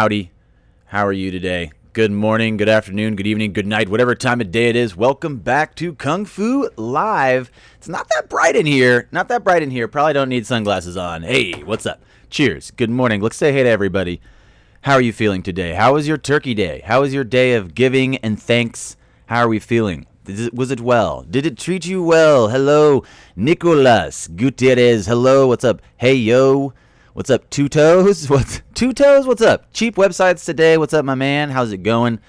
Howdy, how are you today? Good morning, good afternoon, good evening, good night, whatever time of day it is. Welcome back to Kung Fu Live. It's not that bright in here. Probably don't need sunglasses on. Hey, what's up? Cheers. Good morning. Let's say hey to everybody. How are you feeling today? How was your turkey day? How was your day of giving and thanks? How are we feeling? Was it well? Did it treat you well? Hello, Nicolas Gutierrez. Hello, what's up? Hey, yo. What's up, Two Toes? What's up? Cheap websites today. What's up, my man? How's it going?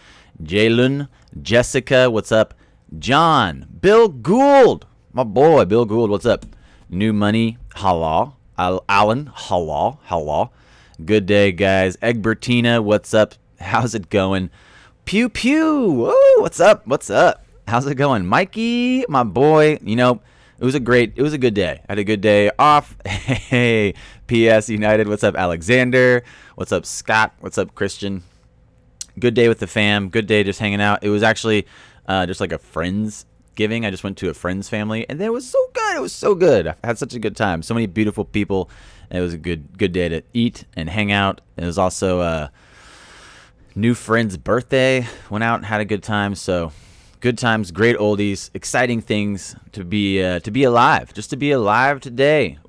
Jalen, Jessica, what's up? John, Bill Gould, my boy, Bill Gould, what's up? New Money, Halal, Alan, Halal. Good day, guys. Egbertina, what's up? How's it going? Pew Pew, whoa, what's up? How's it going? Mikey, my boy, it was a good day. I had a good day off. Hey, PS United. What's up, Alexander? What's up, Scott? What's up, Christian? Good day with the fam. Good day just hanging out. It was actually just like a friend's giving. I just went to a friend's family, and it was so good. It was so good. I had such a good time. So many beautiful people. It was a good day to eat and hang out. It was also a new friend's birthday. Went out and had a good time. So good times, great oldies, exciting things to be alive. Just to be alive today.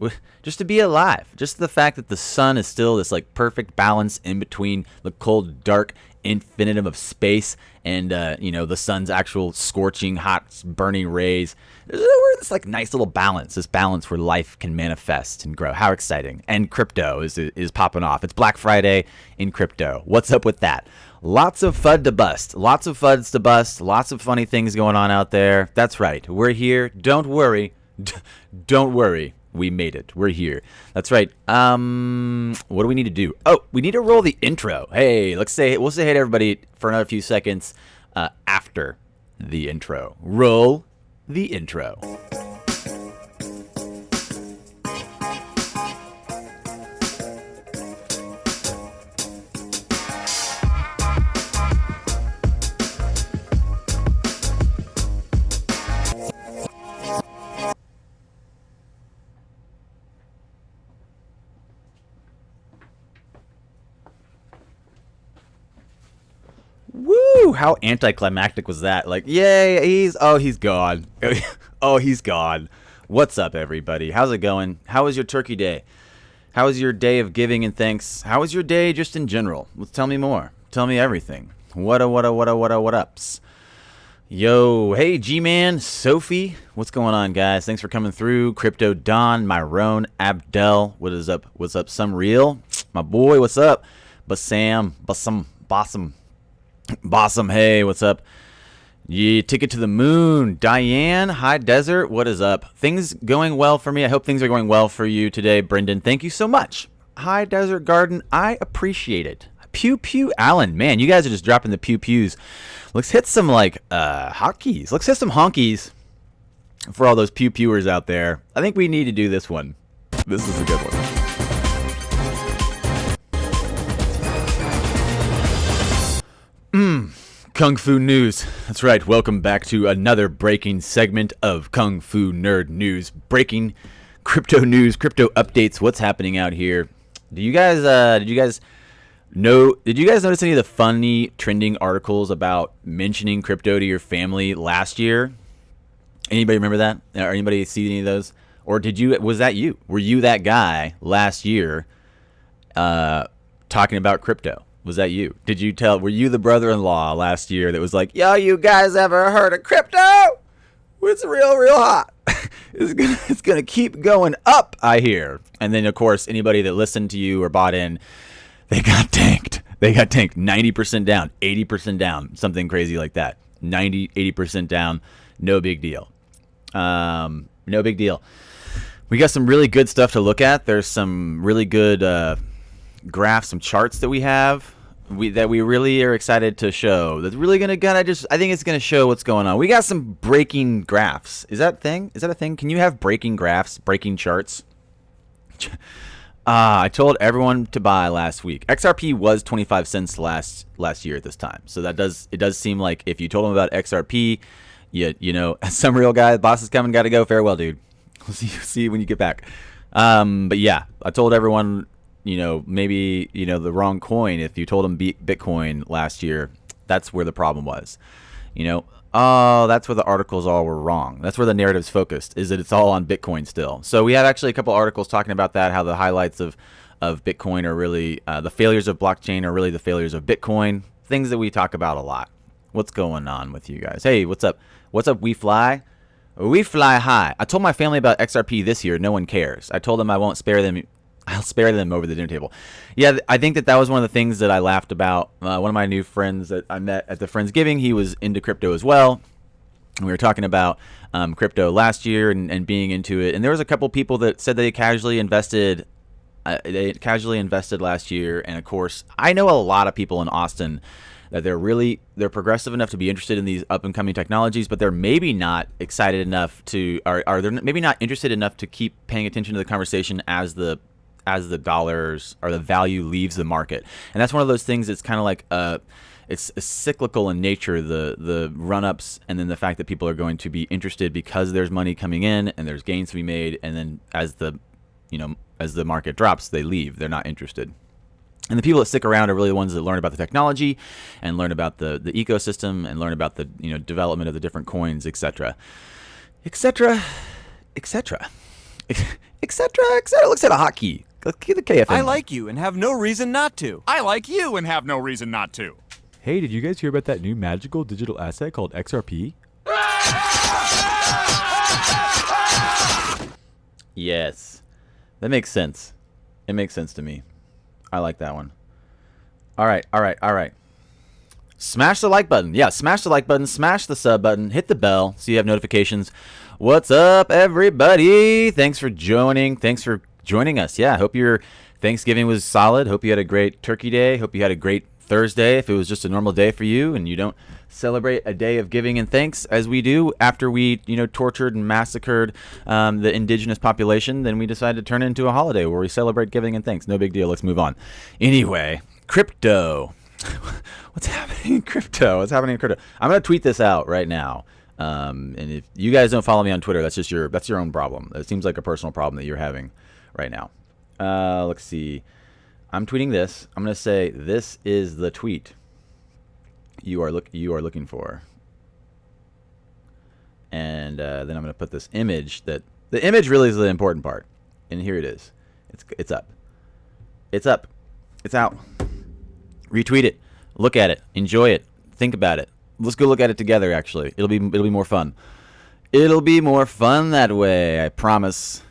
Just to be alive. Just the fact that the sun is still this like perfect balance in between the cold, dark infinitum of space and the sun's actual scorching, hot, burning rays. We're this like nice little balance. This balance where life can manifest and grow. How exciting! And crypto is popping off. It's Black Friday in crypto. What's up with that? Lots of FUD to bust. Lots of FUDs to bust. Lots of funny things going on out there. That's right. We're here. Don't worry. Don't worry. We made it. We're here. That's right. What do we need to do? Oh, we need to roll the intro. Hey, we'll say hey to everybody for another few seconds after the intro. Roll the intro. Woo! How anticlimactic was that? Like, yay, he's gone. Oh, he's gone. What's up, everybody? How's it going? How was your turkey day? How was your day of giving and thanks? How was your day just in general? Tell me more. Tell me everything. What ups? Yo, hey, G-Man, Sophie. What's going on, guys? Thanks for coming through. Crypto Don, Myron, Abdel. What is up? What's up? Some real? My boy, what's up? Bassam, Bossum, hey, what's up? Yeah, Ticket to the Moon. Diane, High Desert, what is up? Things going well for me. I hope things are going well for you today, Brendan. Thank you so much. High Desert Garden, I appreciate it. Pew Pew Allen, man, you guys are just dropping the pew pews. Let's hit some hotkeys. Let's hit some honkies for all those pew pewers out there. I think we need to do this one. This is a good one. Kung Fu News. That's right. Welcome back to another breaking segment of Kung Fu Nerd News. Breaking crypto news, crypto updates. What's happening out here? Did you guys notice any of the funny trending articles about mentioning crypto to your family last year? Anybody remember that? Or anybody see any of those? Or was that you? Were you that guy last year talking about crypto? Was that you? Were you the brother-in-law last year that was like, yo, you guys ever heard of crypto? It's real hot. It's gonna keep going up, I hear. And then, of course, anybody that listened to you or bought in, they got tanked. 90% down, 80% down, something crazy like that. 90, 80% down, no big deal. No big deal. We got some really good stuff to look at. There's some really good graphs, some charts that we have that we really are excited to show. That's really I think it's gonna show what's going on. We got some breaking graphs. Is that a thing? Can you have breaking graphs, breaking charts? I told everyone to buy last week. XRP was 25 cents last year at this time. So it does seem like if you told them about XRP, some real guy, boss is coming, gotta go. Farewell, dude. We'll see you when you get back. But yeah, I told everyone maybe, the wrong coin. If you told them Bitcoin last year, that's where the problem was. Oh, that's where the articles all were wrong. That's where the narrative's focused, is that it's all on Bitcoin still. So we had actually a couple articles talking about that, how the highlights of Bitcoin are really, the failures of blockchain are really the failures of Bitcoin, things that we talk about a lot. What's going on with you guys? Hey, what's up? What's up, We Fly? We fly high. I told my family about XRP this year. No one cares. I told them I won't spare them. I'll spare them over the dinner table. Yeah, I think that was one of the things that I laughed about. One of my new friends that I met at the Friendsgiving, he was into crypto as well. And we were talking about crypto last year and being into it. And there was a couple people that said they casually invested. They casually invested last year. And of course, I know a lot of people in Austin that they're progressive enough to be interested in these up and coming technologies, but they're maybe not excited enough to, are they're maybe not interested enough to keep paying attention to the conversation as the dollars or the value leaves the market. And that's one of those things that's kind of like it's cyclical in nature, the run-ups, and then the fact that people are going to be interested because there's money coming in and there's gains to be made, and then as the market drops, they leave. They're not interested. And the people that stick around are really the ones that learn about the technology and learn about the ecosystem and learn about the development of the different coins, etc. etc. etc. etc. etc. Looks at a hotkey. Let's get the KFM. I like you and have no reason not to. I like you and have no reason not to. Hey, did you guys hear about that new magical digital asset called XRP? Yes. That makes sense. It makes sense to me. I like that one. All right. Smash the like button. Yeah, smash the like button, smash the sub button, hit the bell so you have notifications. What's up, everybody? Thanks for joining. Thanks for joining us. Yeah, hope your Thanksgiving was solid. Hope you had a great turkey day. Hope you had a great Thursday if it was just a normal day for you and you don't celebrate a day of giving and thanks as we do after we tortured and massacred the indigenous population. Then we decided to turn it into a holiday where we celebrate giving and thanks. No big deal. Let's move on. Anyway, crypto. What's happening in crypto? I'm going to tweet this out right now. And if you guys don't follow me on Twitter, that's your own problem. It seems like a personal problem that you're having right now. Let's see. I'm tweeting this. I'm going to say this is the tweet you are looking for. And then I'm going to put this image the image really is the important part. And here it is. It's up. It's up. It's out. Retweet it. Look at it. Enjoy it. Think about it. Let's go look at it together, actually. It'll be more fun. It'll be more fun that way, I promise.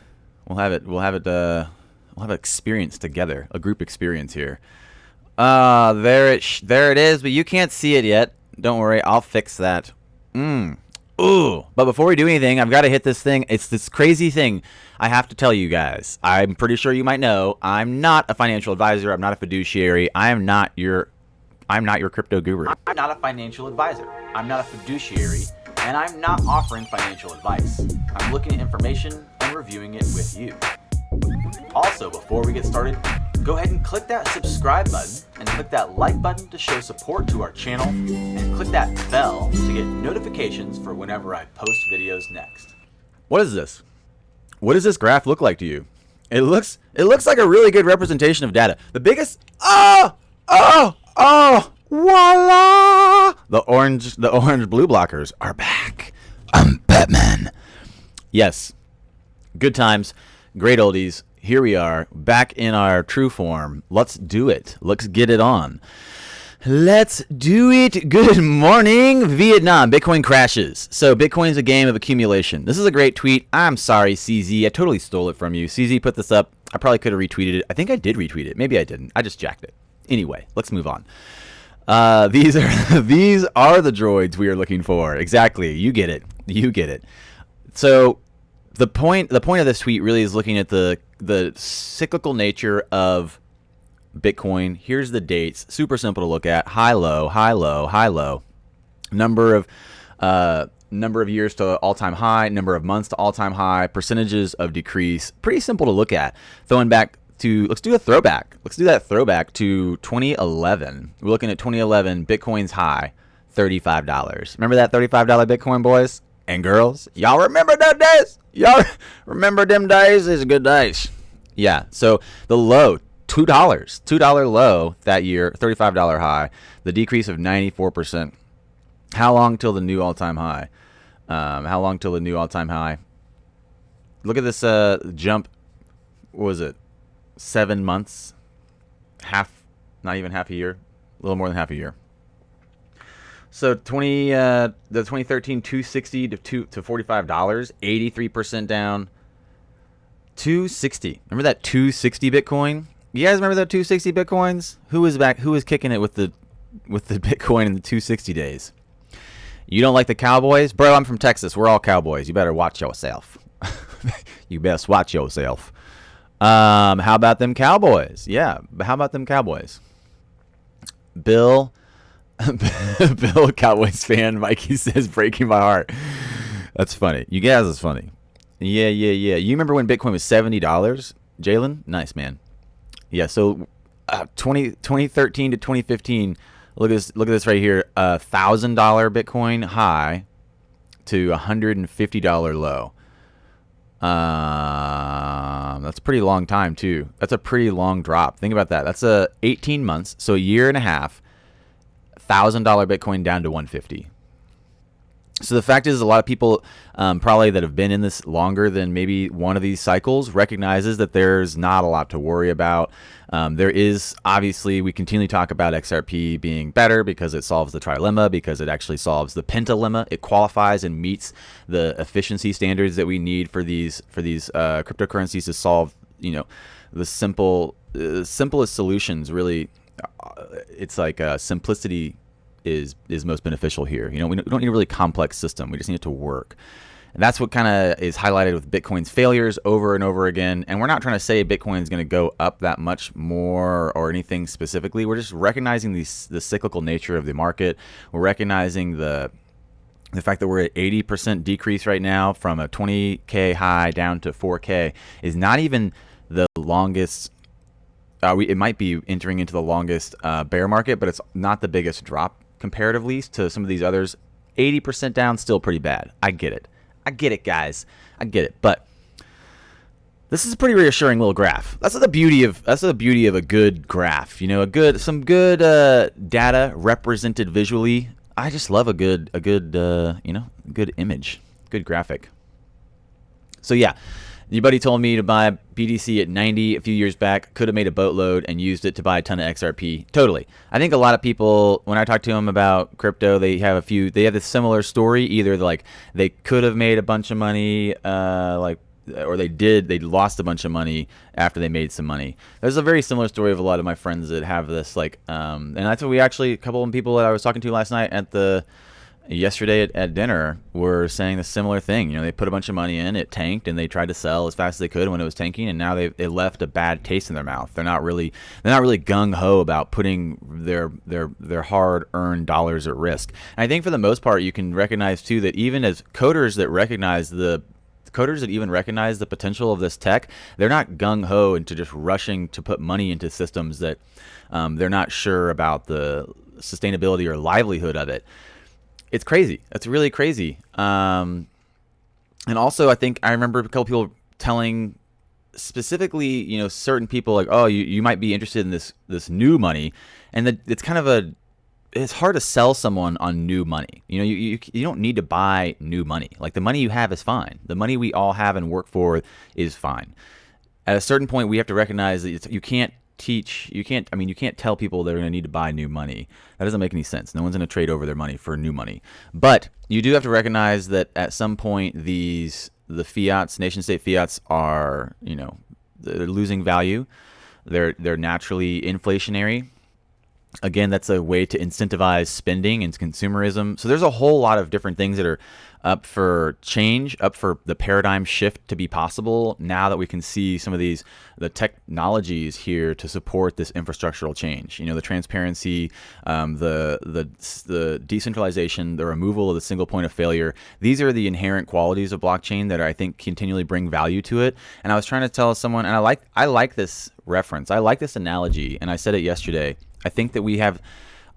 We'll have an experience together, a group experience here. There it is, but you can't see it yet. Don't worry, I'll fix that. Ooh, but before we do anything, I've got to hit this thing. It's this crazy thing I have to tell you guys. I'm pretty sure you might know. I'm not a financial advisor. I'm not a fiduciary. I'm not your crypto guru. I'm not a financial advisor. I'm not a fiduciary, and I'm not offering financial advice. I'm looking at information and reviewing it with you. Also, before we get started, go ahead and click that subscribe button and click that like button to show support to our channel, and click that bell to get notifications for whenever I post videos next. What is this? What does this graph look like to you? It looks like a really good representation of data. The biggest voila! The orange blue blockers are back. I'm Batman. Yes. Good times. Great oldies. Here we are, back in our true form. Let's do it. Let's get it on. Let's do it. Good morning, Vietnam. Bitcoin crashes. So Bitcoin is a game of accumulation. This is a great tweet. I'm sorry, CZ. I totally stole it from you. CZ put this up. I probably could have retweeted it. I think I did retweet it. Maybe I didn't. I just jacked it. Anyway, let's move on. These are the droids we are looking for. Exactly. You get it. So the point of this tweet really is looking at the cyclical nature of Bitcoin. Here's the dates. Super simple to look at. High, low, high, low, high, low. Number of years to all-time high. Number of months to all-time high. Percentages of decrease. Pretty simple to look at. Let's do a throwback. Let's do that throwback to 2011. We're looking at 2011. Bitcoin's high, $35. Remember that $35 Bitcoin, boys and girls? Y'all remember those days? Y'all remember them days? These are good days. Yeah, so the low, $2 low that year, $35 high, the decrease of 94%. How long till the new all-time high? Look at this jump. What was it? 7 months? Not even half a year. A little more than half a year. So the 2013 260 to $45, 83% down. 260. Remember that 260 Bitcoin? You guys remember that 260 Bitcoins? Who was back? Who was kicking it with the Bitcoin in the 260 days? You don't like the Cowboys? Bro, I'm from Texas. We're all Cowboys. You better watch yourself. You best watch yourself. How about them Cowboys? Yeah, how about them Cowboys? Bill, Cowboys fan, Mikey says, breaking my heart. That's funny. You guys is funny. Yeah. You remember when Bitcoin was $70, Jalen? Nice, man. Yeah, so 2013 to 2015, look at this right here, $1,000 Bitcoin high to $150 low. That's a pretty long time too. That's a pretty long drop. Think about that. That's 18 months, so a year and a half. $1,000 Bitcoin down to 150. So the fact is, a lot of people probably that have been in this longer than maybe one of these cycles recognizes that there's not a lot to worry about. There is, obviously, we continually talk about XRP being better because it solves the trilemma, because it actually solves the pentalemma. It qualifies and meets the efficiency standards that we need for these cryptocurrencies to solve, the simplest solutions. Really, it's like simplicity is most beneficial here. We don't need a really complex system. We just need it to work. And that's what kind of is highlighted with Bitcoin's failures over and over again. And we're not trying to say Bitcoin is going to go up that much more or anything specifically. We're just recognizing the cyclical nature of the market. We're recognizing the fact that we're at 80% decrease right now from a 20K high down to 4K is not even the longest. It might be entering into the longest bear market, but it's not the biggest drop comparatively to some of these others. 80% down, still pretty bad. I get it, guys. I get it. But this is a pretty reassuring little graph. That's the beauty of a good graph. Some good data represented visually. I just love a good image, good graphic. So yeah. Your buddy told me to buy BTC at 90 a few years back, could have made a boatload and used it to buy a ton of XRP. Totally. I think a lot of people, when I talk to them about crypto, they have this similar story. Either like they could have made a bunch of money, or they lost a bunch of money after they made some money. There's a very similar story of a lot of my friends that have this, and that's what a couple of people that I was talking to last night yesterday at dinner were saying the similar thing. They put a bunch of money in, it tanked, and they tried to sell as fast as they could when it was tanking, and now it left a bad taste in their mouth. They're not really gung ho about putting their hard-earned dollars at risk. And I think for the most part, you can recognize too that even as coders that even recognize the potential of this tech, they're not gung ho into just rushing to put money into systems that they're not sure about the sustainability or livelihood of it. It's crazy. That's really crazy. And also, I think I remember a couple people telling specifically, certain people like, oh, you might be interested in this new money, and that it's kind of it's hard to sell someone on new money. You don't need to buy new money. Like, the money you have is fine. The money we all have and work for is fine. At a certain point, we have to recognize that you can't tell people they're going to need to buy new money. That doesn't make any sense. No one's going to trade over their money for new money. But you do have to recognize that at some point the fiats, nation state fiats, are, they're losing value. They're naturally inflationary. Again, that's a way to incentivize spending and consumerism. So there's a whole lot of different things that are up for change, up for the paradigm shift to be possible now that we can see some of the technologies here to support this infrastructural change. The transparency, the decentralization, the removal of the single point of failure. These are the inherent qualities of blockchain that I think continually bring value to it. And I was trying to tell someone, and I like this reference. I like this analogy, and I said it yesterday. I think that we have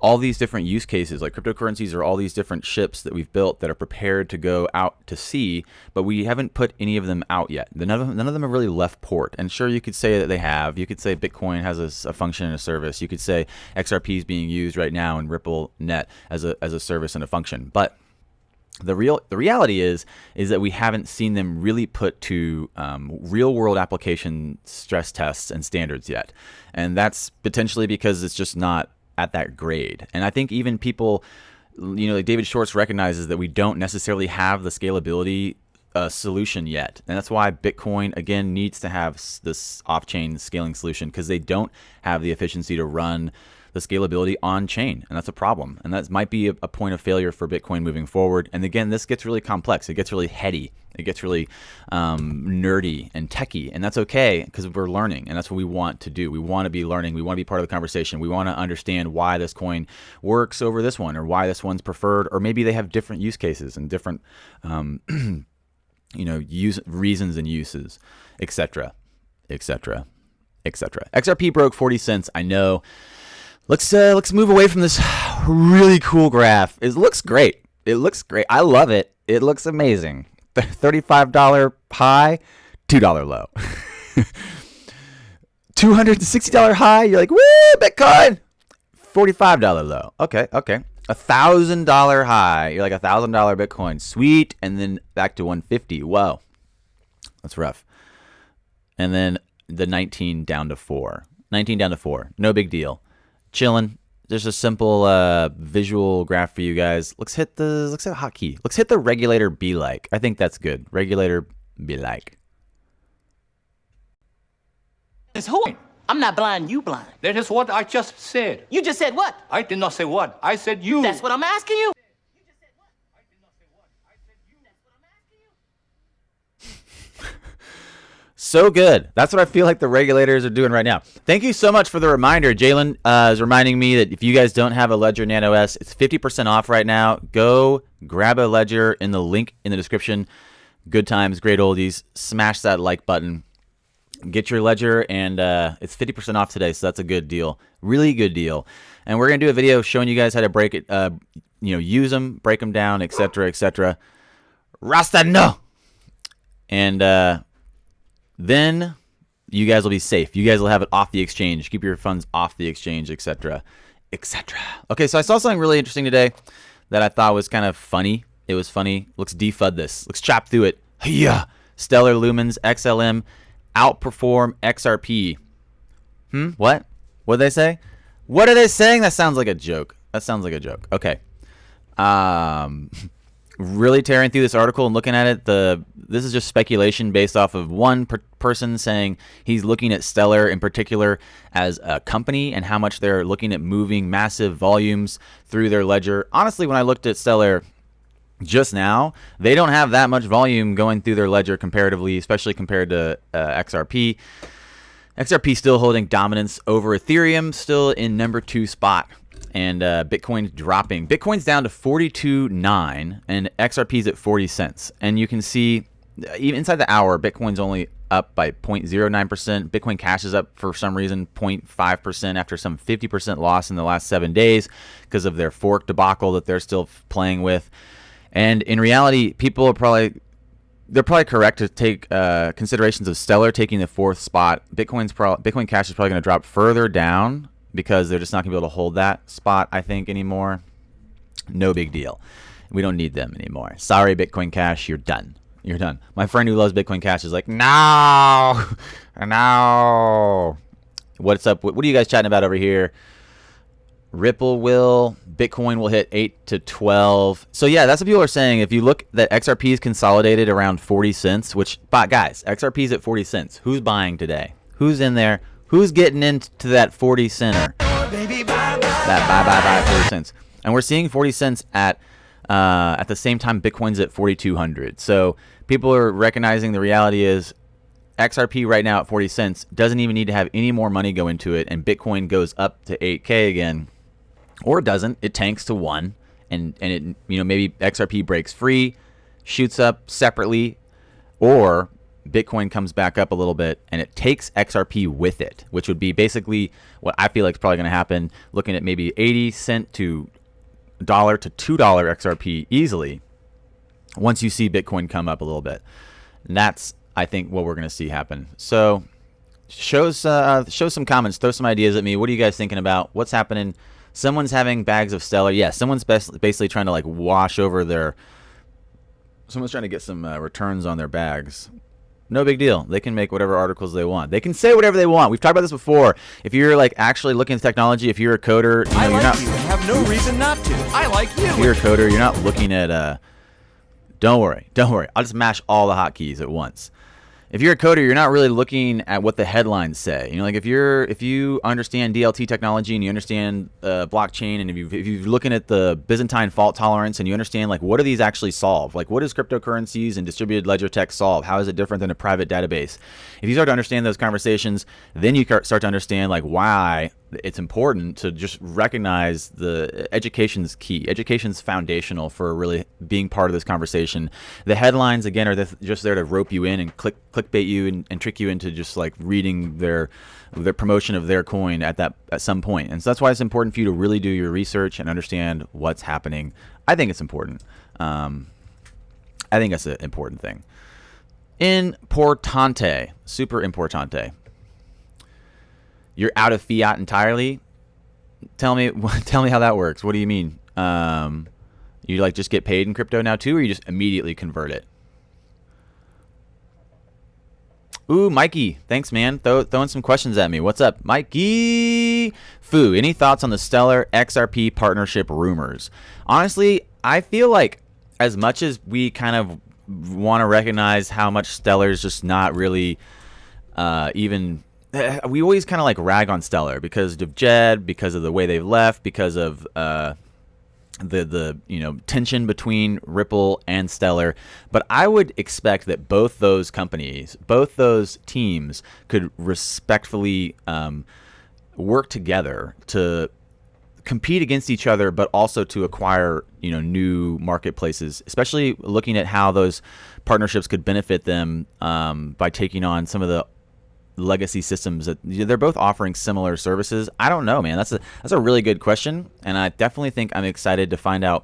all these different use cases, like cryptocurrencies are all these different ships that we've built that are prepared to go out to sea, but we haven't put any of them out yet. None of them have really left port. And sure, you could say that they have. You could say Bitcoin has a function and a service. You could say XRP is being used right now in Ripple Net as a service and a function. But the reality is that we haven't seen them really put to real world application stress tests and standards yet. And that's potentially because it's just not at that grade. And I think even people, like David Schwartz recognizes that we don't necessarily have the scalability solution yet. And that's why Bitcoin, again, needs to have this off-chain scaling solution, because they don't have the efficiency to run the scalability on chain. And that's a problem. And that might be a point of failure for Bitcoin moving forward. And again, this gets really complex. It gets really heady. It gets really nerdy and techie. And that's okay, because we're learning. And that's what we want to do. We want to be learning. We want to be part of the conversation. We want to understand why this coin works over this one, or why this one's preferred, or maybe they have different use cases and different reasons and uses, etc., etc., etc. XRP broke 40 cents. I know. Let's move away from this really cool graph. It looks great. It looks great. I love it. It looks amazing. $35 high, $2 low. $260 high. You're like, woo, Bitcoin. $45 low. Okay. $1,000 high. You're like $1,000 Bitcoin. Sweet. And then back to $150. Whoa. That's rough. And then the 19 down to 4. 19 down to 4. No big deal. Chilling. There's a simple visual graph for you guys. Let's hit the hotkey. Let's hit the regulator be like. I think that's good. Regulator be like. It's who? I'm not blind, you blind. That is what I just said. You just said what? I did not say what. I said you. That's what I'm asking you. You just said what? I did not say what. I said you. That's what I'm asking you. So good. That's what I feel like the regulators are doing right now. Thank you so much for the reminder. Jalen is reminding me that if you guys don't have a Ledger Nano S, it's 50% off right now. Go grab a Ledger in the link in the description. Good times, great oldies. Smash that like button. Get your Ledger, and it's 50% off today, so that's a good deal. Really good deal. And we're going to do a video showing you guys how to break it, use them, break them down, etc., etc. Rasta no! And then you guys will be safe. You guys will have it off the exchange. Keep your funds off the exchange, etc., etc. Okay, so I saw something really interesting today that I thought was kind of funny. It was funny. Let's defud this. Let's chop through it. Yeah. Stellar Lumens XLM outperform XRP. What? What did they say? What are they saying? That sounds like a joke. Okay. Really tearing through this article and looking at it, this is just speculation based off of one person saying he's looking at Stellar in particular as a company and how much they're looking at moving massive volumes through their ledger. Honestly, when I looked at Stellar just now, they don't have that much volume going through their ledger comparatively, especially compared to XRP. XRP still holding dominance over Ethereum, still in number 2 spot. And Bitcoin's dropping. Bitcoin's down to 42.9 and XRP's at 40 cents. And you can see even inside the hour, Bitcoin's only up by 0.09%. Bitcoin Cash is up for some reason 0.5% after some 50% loss in the last 7 days because of their fork debacle that they're still playing with. And in reality, people are probably correct to take considerations of Stellar taking the 4th spot. Bitcoin Cash is probably going to drop further down because they're just not going to be able to hold that spot, I think, anymore. No big deal. We don't need them anymore. Sorry, Bitcoin Cash, you're done. You're done. My friend who loves Bitcoin Cash is like, no. What's up? What are you guys chatting about over here? Bitcoin will hit 8 to 12. So yeah, that's what people are saying. If you look, that XRP is consolidated around 40 cents, but guys, XRP is at 40 cents. Who's buying today? Who's in there? Who's getting into that 40 center? That buy 40 cents. And we're seeing 40 cents at the same time Bitcoin's at 4,200. So people are recognizing the reality is XRP right now at 40 cents doesn't even need to have any more money go into it, and Bitcoin goes up to 8K again. Or it doesn't. It tanks to 1, and it maybe XRP breaks free, shoots up separately, or Bitcoin comes back up a little bit and it takes XRP with it, which would be basically what I feel like is probably going to happen, looking at maybe 80 cent to $1 to $2 XRP easily once you see Bitcoin come up a little bit. And that's, I think, what we're going to see happen. So show some comments, throw some ideas at me. What are you guys thinking about? What's happening? Someone's having bags of Stellar. Yeah, someone's basically trying to like wash over their... Someone's trying to get some returns on their bags. No big deal. They can make whatever articles they want. They can say whatever they want. We've talked about this before. If you're like actually looking at technology, if you're a coder, I you're like not... you and have no reason not to. I like you. If you're a coder, you're not looking at... Don't worry. I'll just mash all the hotkeys at once. If you're a coder, you're not really looking at what the headlines say. You know, like if you understand DLT technology and you understand blockchain, and if you're looking at the Byzantine fault tolerance and you understand like what do these actually solve? Like what does cryptocurrencies and distributed ledger tech solve? How is it different than a private database? If you start to understand those conversations, then you start to understand like why it's important to just recognize the education's key. Education's foundational for really being part of this conversation. The headlines, again, are just there to rope you in and clickbait you and trick you into just like reading their promotion of their coin at some point. And so that's why it's important for you to really do your research and understand what's happening. I think it's important. I think that's an important thing. Importante, super importante. You're out of fiat entirely. Tell me how that works. What do you mean? You like just get paid in crypto now too, or you just immediately convert it? Ooh, Mikey, thanks, man. Throwing some questions at me. What's up, Mikey? Foo, any thoughts on the Stellar XRP partnership rumors? Honestly, I feel like as much as we kind of want to recognize how much Stellar's just not really even... We always kind of like rag on Stellar because of Jed, because of the way they've left, because of the tension between Ripple and Stellar. But I would expect that both those companies, both those teams, could respectfully work together to compete against each other, but also to acquire new marketplaces. Especially looking at how those partnerships could benefit them by taking on some of the legacy systems that they're both offering similar services. I don't know, man. That's a really good question, and I definitely think I'm excited to find out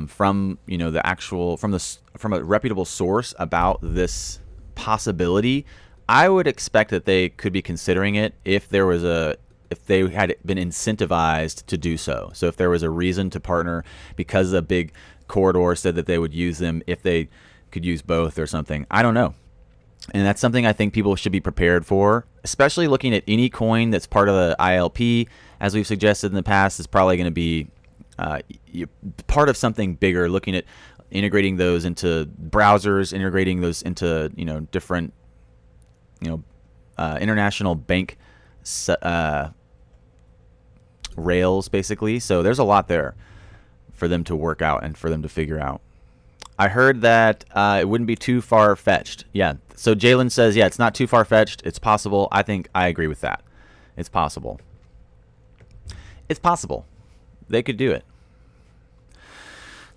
from from a reputable source about this possibility. I would expect that they could be considering it if they had been incentivized to do so. So if there was a reason to partner because a big corridor said that they would use them if they could use both or something. I don't know. And that's something I think people should be prepared for, especially looking at any coin that's part of the ILP, as we've suggested in the past, is probably going to be part of something bigger, looking at integrating those into browsers, integrating those into, different, international bank rails, basically. So there's a lot there for them to work out and for them to figure out. I heard that it wouldn't be too far-fetched. Yeah, so Jalen says, yeah, it's not too far-fetched. It's possible. I think I agree with that. It's possible. It's possible. They could do it.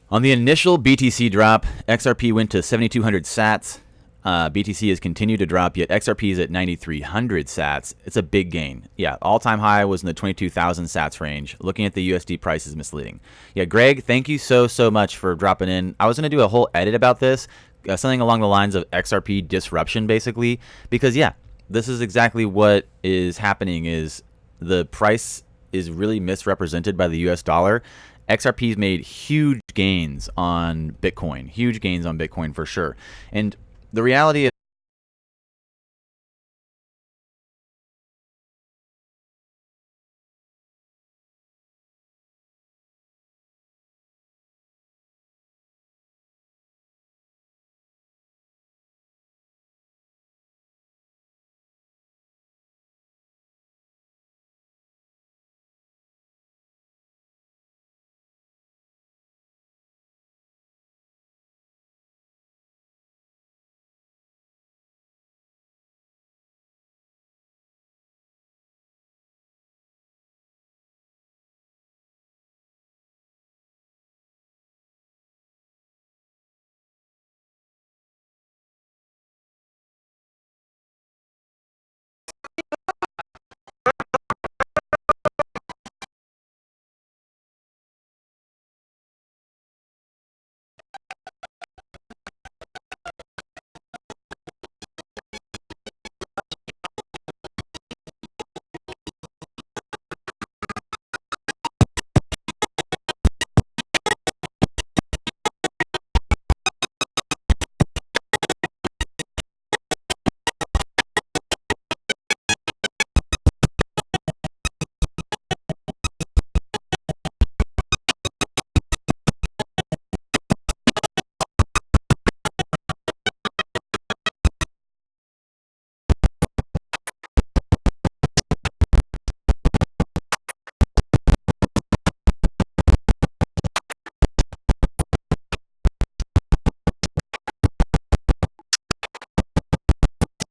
On the initial BTC drop, XRP went to 7,200 sats. BTC has continued to drop, yet XRP is at 9,300 sats. It's a big gain. Yeah, all-time high was in the 22,000 sats range. Looking at the USD price is misleading. Yeah, Greg, thank you so much for dropping in. I was going to do a whole edit about this, something along the lines of XRP disruption, basically, because, yeah, this is exactly what is happening is the price is really misrepresented by the US dollar. XRP's made huge gains on Bitcoin for sure. And the reality